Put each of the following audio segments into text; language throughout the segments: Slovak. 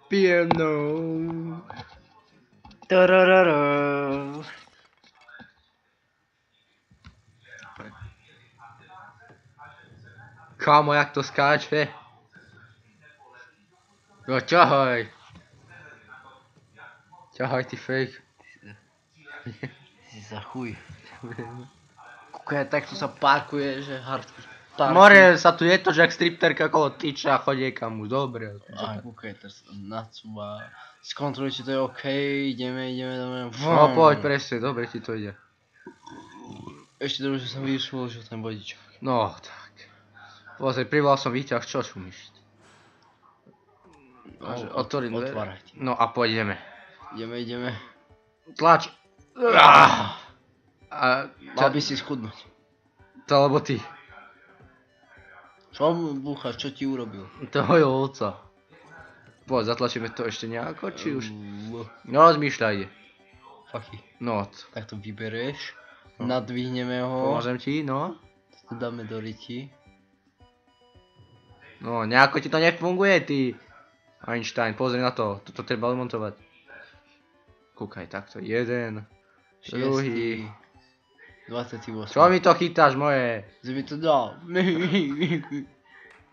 Piano. Tararara. Kámo, jak to skáče? No ťahaj. Ťahaj ty fake. Si za chuj. Kúkaj, takto sa parkuje, že hard parking. More, sa tu je to, že ak stripterka kolo tyče a chodí kam už, dobre. Aj, kúkaj, teraz sa nacúva. Skontroluj, či to je OK, ideme. No poď, presne, dobre ti to ide. Ešte dobre, že som vyšlo, že ten vodičák. No, tak. Pozri, privolal som výťah, čo šumíš? Otvárajte. No a pôjdeme. Ideme. Tlač. Mal by si schudnúť. To lebo ty. Čo mu búchaš, čo ti urobil? Toho je ovca. Poď, zatlačíme to ešte nejako, či už? No, rozmýšľaj. Faky. No. Tak to vybereš, nadvihneme ho. Pomôžem ti, no. To dáme do riti. No, nejako ti to nefunguje, ty. Einstein, pozri na to. Toto treba remontovať. Kúkaj, takto. 1, 2. 28. Čo mi to chytáš, moje? Že mi to dal.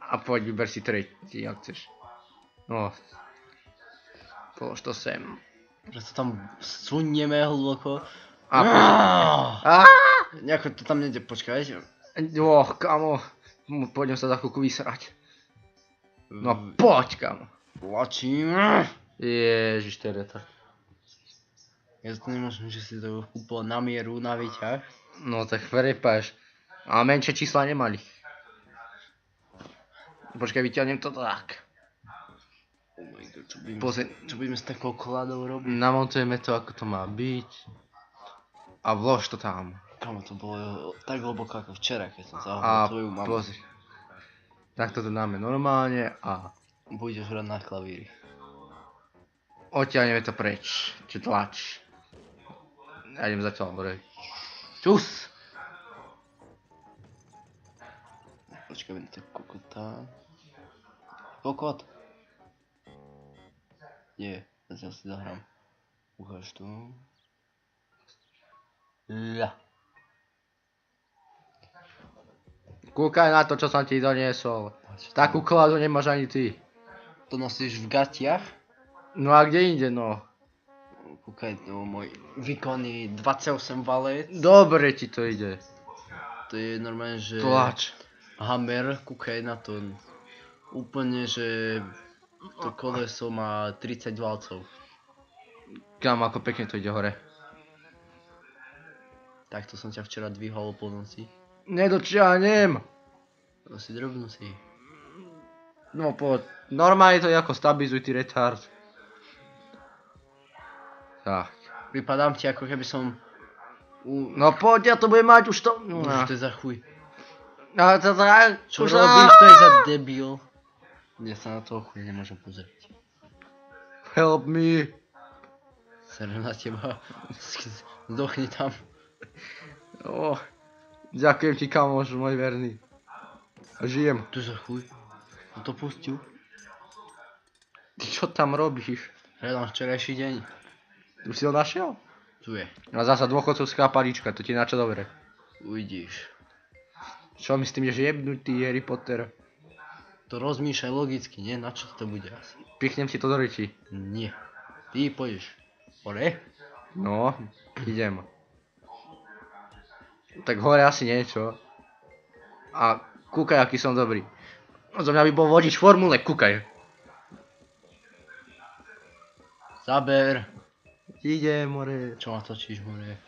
A poď, vyber si tretí, ak chceš. No. Polož to sem. Proste tam sunieme hlboko. A poď. Nejako to tam nejde, počkaj. Kamo. Pôjdem sa za chvíľku vysrať. No poď, kamo. Tlačím. Ježiš, to je retard. Ja to nemôžem, že si to kúpil na mieru, na výťah. No tak prepáč. A menšie čísla nemali. Počkaj, vyťahnem to tak. Oh my god, čo budeme s takou kladou robiť? Namontujeme to, ako to má byť. A vlož to tam. Kamo, to bolo tak hlboko ako včera, keď som A zahovoril tvoju mamu. pozri. Takto to dáme normálne a Budeš hrať na klavíri. odtiahneme to preč. Či tlač. Ja idem zatiaľ hore. Čus! Počkaj, na to kokota. Kokot! Nie, zatiaľ si zahrám. Ukáž tu. Ja. Kúkaj na to, čo som ti doniesol. Takú kladu nemáš ani ty. To nosíš v gatiach? No a kde inde, no? Kúkaj, to môj výkonný 28 valec. Dobre ti to ide. To je normálne, že... Tlač. Hammer, kúkaj na to. Úplne, že... To koleso má 30 valcov. Kam, ako pekne to ide hore. Takto som ťa včera dvihol po noci. Nedočiahnem. To si drobnú si. No poď. Normálne to je ako stabilizuj, ty retard. Tak. Pripadám ti ako keby som... No poď, ja to budem mať už to... Už to je za chuj. No to tak... Čo robíš, to je za debil. Ja sa na toho chuj nemôžem pozrieť. Help me. Seru na teba. Zdochni tam. Ďakujem ti, kamoš, môj verný. A žijem. To je za chuj. No to pustil. Ty čo tam robíš? Hľadám včerajší deň. Už si ho našiel? Tu je. A zasa dôchodcovská parička, to ti na čo dobre. Uvidíš. Čo mi s tým ideš jebnutý, Harry Potter? To rozmýšľaj logicky, nie? Na čo to bude asi? Pichnem ti to do reči. Nie. Ty pôjdeš. Hore? No, idem. Tak hore asi niečo. A kúkaj, aký som dobrý. Zo mňa by bol vodič v formule, kúkaj. Zaber. Idem, more. Čo ma točíš, more?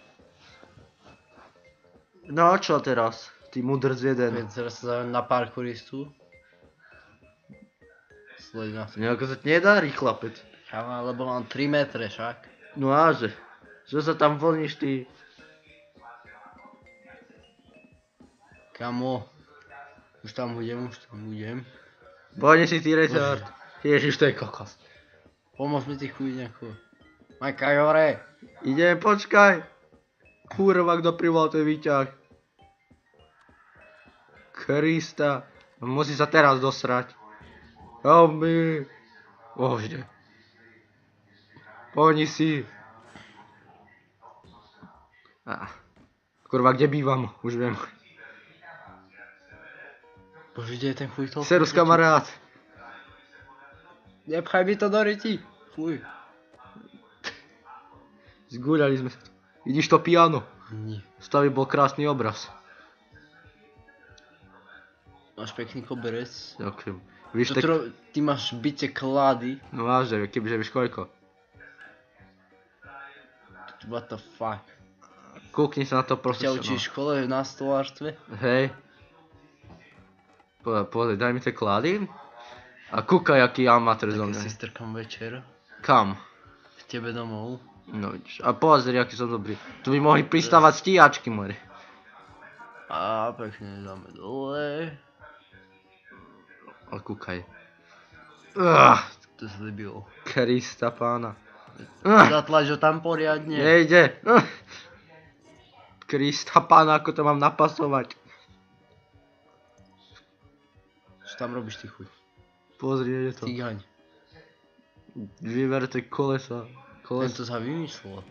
No čo teraz? Ty mudrc jeden. Teraz sa zaviem na parkouristu. Sleď na to. Nejako sa ti nedarí, chlapec. Cháma, lebo mám 3 metre však. No a že? Že sa tam voníš ty? Kamo. Už tam budem. Bojne si ty retard. Ježiš, to je kokos. Pomôž mi ty chuj nejako. Majkaj hore. Idem, počkaj. Kurva, kto privolal ten výťah. Krista. Musí sa teraz dosrať. Help me. Bože. Pohni si. Kurva, kde bývam? Už viem. Bože, kde je ten chuj toľko? Serus, kamarát. Nepchaj mi to do ryti. Fuj. Zgúľali sme sa tu. Vidíš to piano? Nie. Stavy bol krásny obraz. Máš pekný koberec. Ďakujem. Víš, tak... Ty máš bite klady. No vážne, kebyže víš koľko. What the fuck? Kúkni sa na to Ťa profesionálne. učí v škole na stolárstve? Hej. Pozri, daj mi tie klady. A kúkaj, aký amatér zo Také mňa. si strkam večer. Kam? K tebe domov. No vidíš. A pozri, aký som dobrý. Tu by mohli pristávať stíhačky, more. A pekne dáme dole. Ale kúkaj. To sa libilo. Krista pána. Zatlač ho tam poriadne. Nejde. Krista pána, ako to mám napasovať. Čo tam robíš, ty chuj? Pozri, je to. Cigaň. Vyber tie kolesa. Ten to sa vymyslel.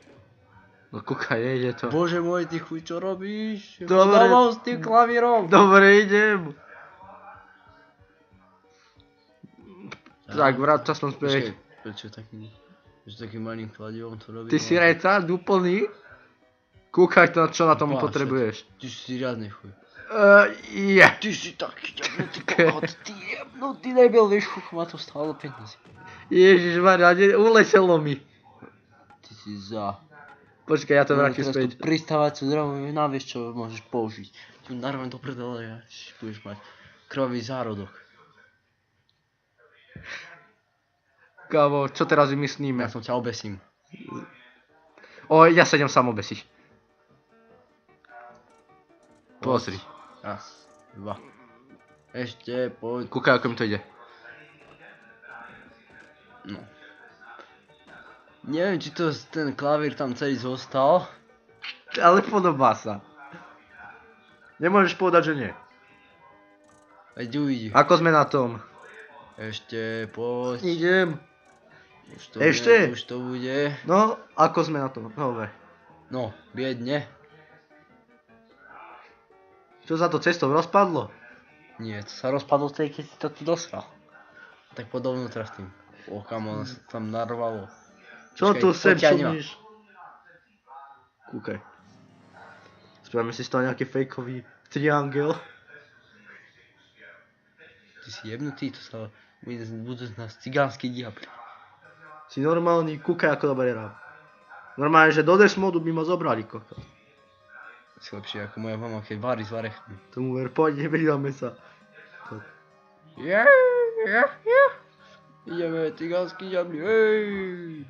No kúkaj, je to. Bože môj, ty chuj, čo robíš? Dobre. Domov s tým klavírom. Dobre, idem. Tak, vráť sa som späť. Prečo takým malým kladivom to robí? Ty si retard úplný? Kúkaj to, čo na tom potrebuješ. Ty si riadny chuj. Je. Ty si taký ďabnutý kokot, ty jebnutý debil, vieš, koľko ma to stálo peniazy. Ježišmarja, uletelo mi. Ty si za. Počkaj, ja to vrátim späť. Pristávať sa zdravo, vieš čo môžeš použiť. Ty narvem do prdele, ja budeš mať krvavý zárodok. Kávo, čo teraz vymyslíme? Ja som ťa obesím. Ja sa idem sám obesiť. Pozri. Raz, dva. Ešte, poď. Kúkaj, ako mi to ide. No. Neviem, či to ten klavír tam celý zostal. Ale podobá sa. Nemôžeš povedať, že nie. Veď uvidí. Ako sme na tom? Ešte, poď. Idem. Už to Ešte? Už to bude. No, ako sme na tom? Dobre. No, biedne. Čo sa to cestou rozpadlo? Nie, to sa rozpadlo tej, keď si to tu dosral. Tak podobno teraz tým. Kam ono sa tam narvalo. Čo Počkaj, tu sem potiaľ ma. čumíš? Kúkaj. Spravíme si z toho nejaký fejkový triangel. Ty si jebnutý, to sa budú z nás cigánsky diabli. Si normálny, kúkaj ako dobre hrám. Normálne, že do desmodu by ma zobrali, kokos. Si lepšie ako moja mama, keď varí s varechmi. Tomu ver, poď, nevedíme sa. Ideme, cigánsky diabli, hej!